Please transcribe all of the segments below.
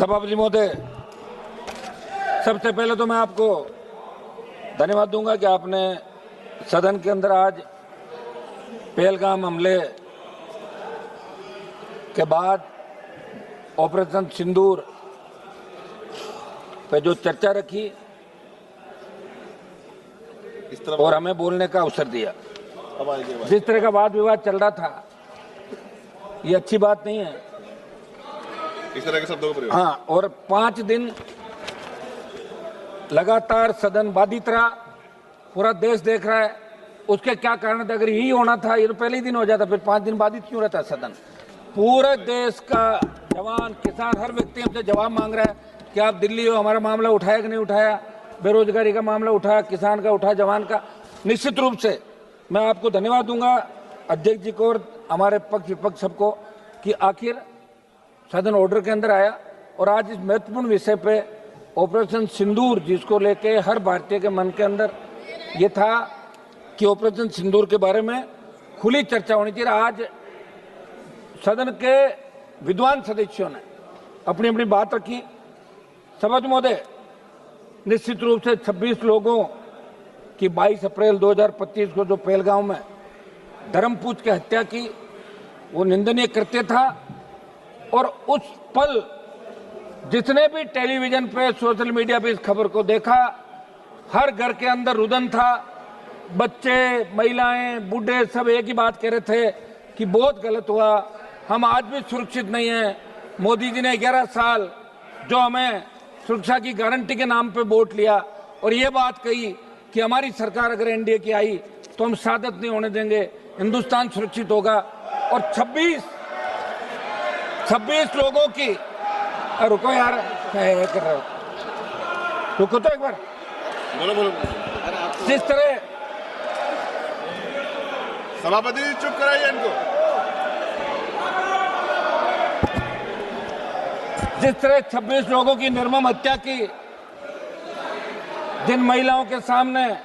सभापति महोदय, सबसे पहले तो मैं आपको धन्यवाद दूंगा कि आपने सदन के अंदर आज पहलगाम हमले के बाद ऑपरेशन सिंदूर पे जो चर्चा रखी और हमें बोलने का अवसर दिया। जिस तरह का वाद विवाद चल रहा था, ये अच्छी बात नहीं है। इस तरह के शब्दों का प्रयोग। हाँ, और 5 दिन लगातार सदन बाधित रहा, पूरा देश देख रहा है। उसके क्या कारण थे? अगर यही होना था, ये तो पहले ही दिन हो जाता, फिर 5 दिन बाधित क्यों रहता सदन? पूरे देश का जवान, किसान, हर व्यक्ति हमसे जवाब मांग रहा है कि आप दिल्ली हो, हमारा मामला उठाया कि नहीं उठाया, बेरोजगारी का मामला उठाया, किसान का उठा, जवान का। निश्चित रूप से मैं आपको धन्यवाद दूंगा, अध्यक्ष जी को और हमारे पक्ष विपक्ष सबको, कि आखिर सदन ऑर्डर के अंदर आया और आज इस महत्वपूर्ण विषय पे ऑपरेशन सिंदूर, जिसको लेके हर भारतीय के मन के अंदर ये था कि ऑपरेशन सिंदूर के बारे में खुली चर्चा होनी चाहिए। आज सदन के विद्वान सदस्यों ने अपनी अपनी बात रखी। सभापति महोदय, निश्चित रूप से 26 लोगों की 22 अप्रैल 2025 को जो पहलगाम में धर्मपूज की हत्या की, वो निंदनीय कृत्य था। और उस पल जिसने भी टेलीविजन पे, सोशल मीडिया पे इस खबर को देखा, हर घर के अंदर रुदन था। बच्चे, महिलाएं, बूढ़े सब एक ही बात कह रहे थे कि बहुत गलत हुआ, हम आज भी सुरक्षित नहीं हैं। मोदी जी ने 11 साल जो हमें सुरक्षा की गारंटी के नाम पे वोट लिया और ये बात कही कि हमारी सरकार अगर एनडीए की आई तो हम शहादत नहीं होने देंगे, हिंदुस्तान सुरक्षित होगा। और 26 लोगों की, रुको यार, क्या कर रहे हो, रुको तो एक बार। बोलो। जिस तरह सभापति चुप कराइए इनको। जिस तरह 26 लोगों की निर्मम हत्या की, जिन महिलाओं के सामने,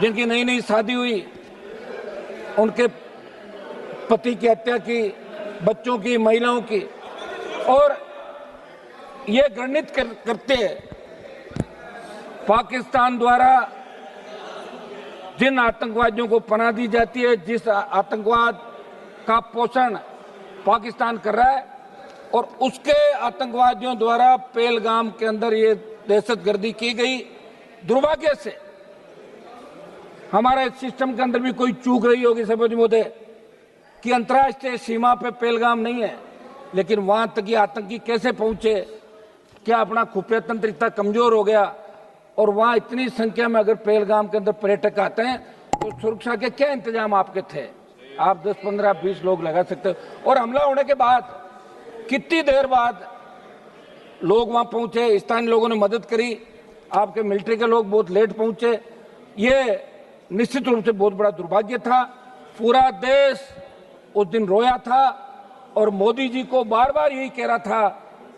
जिनकी नई नई शादी हुई, उनके पति की हत्या की, बच्चों की, महिलाओं की, और ये घृणित करते पाकिस्तान द्वारा जिन आतंकवादियों को पनाह दी जाती है, जिस आतंकवाद का पोषण पाकिस्तान कर रहा है, और उसके आतंकवादियों द्वारा पहलगाम के अंदर ये दहशतगर्दी की गई। दुर्भाग्य से हमारे सिस्टम के अंदर भी कोई चूक रही होगी सभापति महोदय, कि अंतर्राष्ट्रीय सीमा पे पहलगाम नहीं है, लेकिन वहां तक ये आतंकी कैसे पहुंचे? क्या अपना खुफिया तंत्र इतना कमजोर हो गया? और वहां इतनी संख्या में अगर पहलगाम के अंदर पर्यटक आते हैं तो सुरक्षा के क्या इंतजाम आपके थे? आप 10, 15, 20 लोग लगा सकते हो। और हमला होने के बाद कितनी देर बाद लोग वहां पहुंचे, स्थानीय लोगों ने मदद करी, आपके मिलिट्री के लोग बहुत लेट पहुंचे। ये निश्चित रूप से बहुत बड़ा दुर्भाग्य था। पूरा देश उस दिन रोया था और मोदी जी को बार बार यही कह रहा था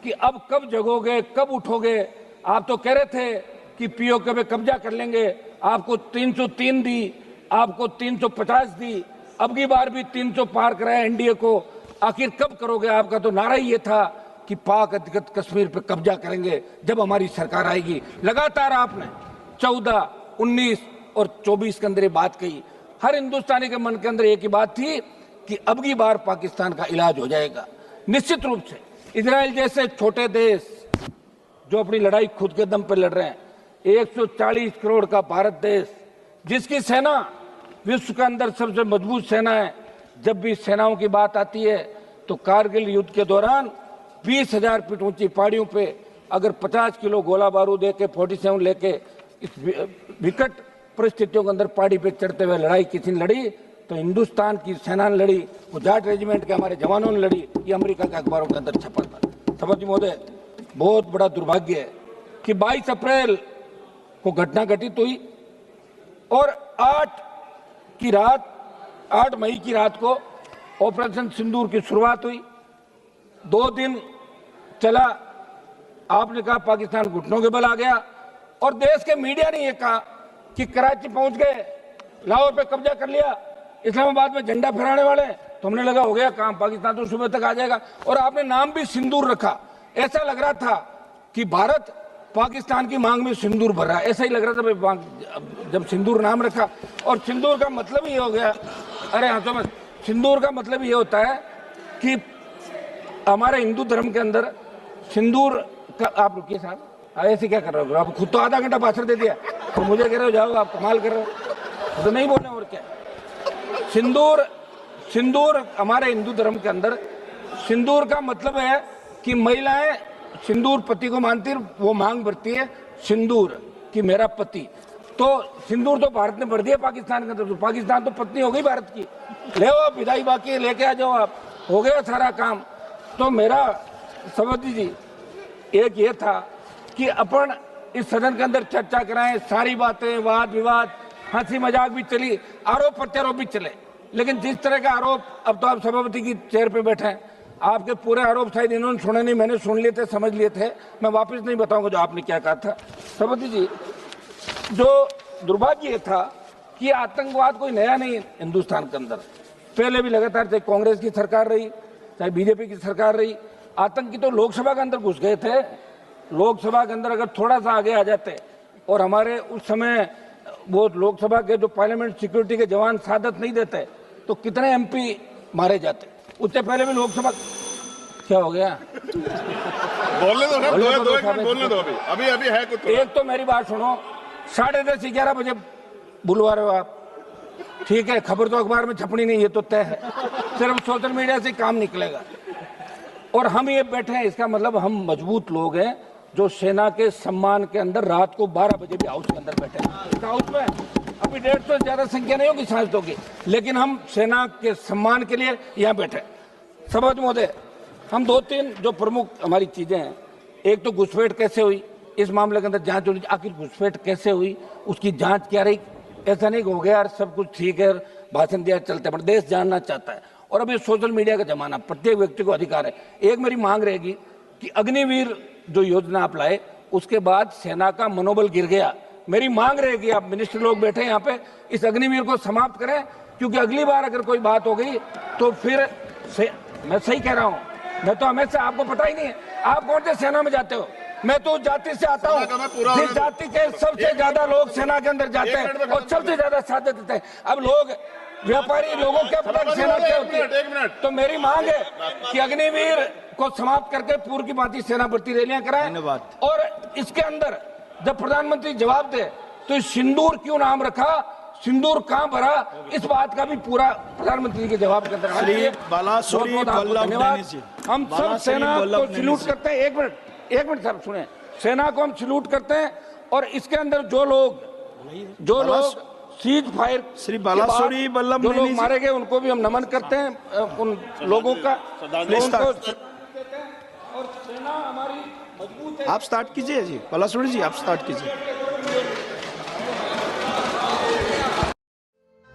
कि अब कब जगोगे, कब उठोगे? आप तो कह रहे थे कि पीओके पे कब्जा कर लेंगे, आपको 303 दी, आपको 350 दी, अब की बार भी 300 पार कराया एनडीए को। आखिर कब करोगे? आपका तो नारा ही ये था कि पाक अधिकृत कश्मीर पे कब्जा करेंगे जब हमारी सरकार आएगी। लगातार आपने 14, 19 और 24 के अंदर ये बात कही। हर हिंदुस्तानी के मन के अंदर एक ही बात थी कि अब की बार पाकिस्तान का इलाज हो जाएगा। निश्चित रूप से इजराइल जैसे छोटे देश जो अपनी लड़ाई खुद के दम पर लड़ रहे हैं, 140 करोड़ का भारत देश, जिसकी सेना विश्व के अंदर सबसे मजबूत सेना है। जब भी सेनाओं की बात आती है तो कारगिल युद्ध के दौरान 20,000 फीट ऊंची पहाड़ियों पे अगर 50 किलो गोला बारूद AK-47 लेके इस विकट परिस्थितियों के अंदर पहाड़ी पे चढ़ते हुए लड़ाई किसी ने लड़ी तो हिंदुस्तान की सेना ने लड़ी, वो जाट रेजिमेंट के हमारे जवानों ने लड़ी। ये अमेरिका के अखबारों के अंदर छपा था। सभापति महोदय, बहुत बड़ा दुर्भाग्य है कि 22 अप्रैल को घटना घटित हुई और 8 मई की रात को ऑपरेशन सिंदूर की शुरुआत हुई। 2 दिन चला। आपने कहा पाकिस्तान घुटनों के बल आ गया और देश के मीडिया ने यह कहा कि कराची पहुंच गए, लाहौर पे कब्जा कर लिया, इस्लामाबाद में झंडा फहराने वाले। तो हमने लगा हो गया काम, पाकिस्तान तो सुबह तक आ जाएगा। और आपने नाम भी सिंदूर रखा। ऐसा लग रहा था कि भारत पाकिस्तान की मांग में सिंदूर भर रहा है, ऐसा ही लग रहा था भाई जब सिंदूर नाम रखा। और सिंदूर का मतलब ये हो गया, अरे हाँ समझ, सिंदूर का मतलब ये होता है कि हमारे हिंदू धर्म के अंदर सिंदूर का, आप रुकिए साहब, ऐसे क्या कर रहे हो आप? खुद तो आधा घंटा भाषण दे दिया तो मुझे कह रहे हो जाओ, आप कमाल कर रहे हो, तो नहीं बोलना और क्या। सिंदूर हमारे हिंदू धर्म के अंदर सिंदूर का मतलब है कि महिलाएं सिंदूर पति को मानती है, वो मांग भरती है सिंदूर कि मेरा पति। तो सिंदूर तो भारत ने भर दिया पाकिस्तान के अंदर, तो पाकिस्तान तो पत्नी हो गई भारत की। ले आप विदाई बाकी लेके आ जाओ, आप हो गया सारा काम। तो मेरा सभापति जी एक ये था कि अपन इस सदन के अंदर चर्चा कराएं, सारी बातें, वाद विवाद, हंसी मजाक भी चली, आरोप प्रत्यारोप भी चले, लेकिन जिस तरह का आरोप, अब तो आप सभापति की चेयर पे बैठे हैं, आपके पूरे आरोप शायद इन्होंने सुने नहीं, मैंने सुन लिए थे, समझ लिए थे, मैं वापस नहीं बताऊंगा जो आपने क्या कहा था। सभापति जी, जो दुर्भाग्य था कि आतंकवाद कोई नया नहीं हिंदुस्तान के अंदर, पहले भी लगातार चाहे कांग्रेस की सरकार रही चाहे बीजेपी की सरकार रही, आतंकी तो लोकसभा के अंदर घुस गए थे। लोकसभा के अंदर अगर थोड़ा सा आगे आ जाते और हमारे उस समय वो लोकसभा के जो पार्लियामेंट सिक्योरिटी के जवान सादत नहीं देते तो कितने एमपी मारे जाते। उससे पहले भी लोकसभा, क्या हो गया? बोलने दो ना, दो एक मिनट बोलने दो, अभी अभी है कुछ। एक तो मेरी बात सुनो, 10:30-11 बजे बुलवा रहे हो आप, ठीक है, खबर तो अखबार में छपनी नहीं, ये तो तय है, सिर्फ सोशल मीडिया से काम निकलेगा। और हम ये बैठे हैं, इसका मतलब हम मजबूत लोग हैं जो सेना के सम्मान के अंदर रात को 12 बजे भी हाउस के अंदर बैठे हैं। हाउस में अभी 150 से ज्यादा संख्या नहीं होगी सांसदों की, लेकिन हम सेना के सम्मान के लिए यहाँ बैठे। सभापति महोदय, हम 2-3 जो प्रमुख हमारी चीजें हैं, एक तो घुसपैठ कैसे हुई, इस मामले के अंदर जांच होनी, आखिर घुसपैठ कैसे हुई, उसकी जांच क्या रही। ऐसा नहीं हो गया सब कुछ ठीक है, भाषण दिया चलते, पर देश जानना चाहता है। और अभी सोशल मीडिया का जमाना, प्रत्येक व्यक्ति को अधिकार है। एक मेरी मांग रहेगी कि अग्निवीर जो योजना आप लाए, उसके बाद सेना का मनोबल गिर गया। मेरी मांग रहेगी, आप मिनिस्टर लोग बैठे यहाँ पे, इस अग्निवीर को समाप्त करें, क्योंकि अगली बार अगर कोई बात हो गई तो फिर मैं सही कह रहा हूँ, मैं तो हमेशा, आपको पता ही नहीं है आप कौन से सेना में जाते हो, मैं तो जाति से आता हूँ, जिस जाति के सबसे ज्यादा लोग सेना के अंदर जाते हैं और सबसे ज्यादा साथ देते हैं। अब लोग व्यापारी लोगों क्या पता कि सेना क्या होती है। तो मेरी मांग है कि अग्निवीर को समाप्त करके पूर्व की भांति सेना भर्ती रैलियां कराएं। और इसके अंदर जब प्रधानमंत्री जवाब दे तो सिंदूर क्यों नाम रखा, सिंदूर कहां भरा, इस बात का भी पूरा प्रधानमंत्री के जवाब के अंदर धन्यवाद। हम सब सेना को सैल्यूट करते हैं। एक मिनट साहब सुने, सेना को हम सैल्यूट करते हैं और इसके अंदर जो लोग सीज फायर श्री बालासुरी वल्लभ जो लोग मारे गए उनको भी हम नमन करते हैं, उन लोगों का। और सेना हमारी मजबूत है। आप स्टार्ट कीजिए जी, बालासुरी जी आप स्टार्ट कीजिए।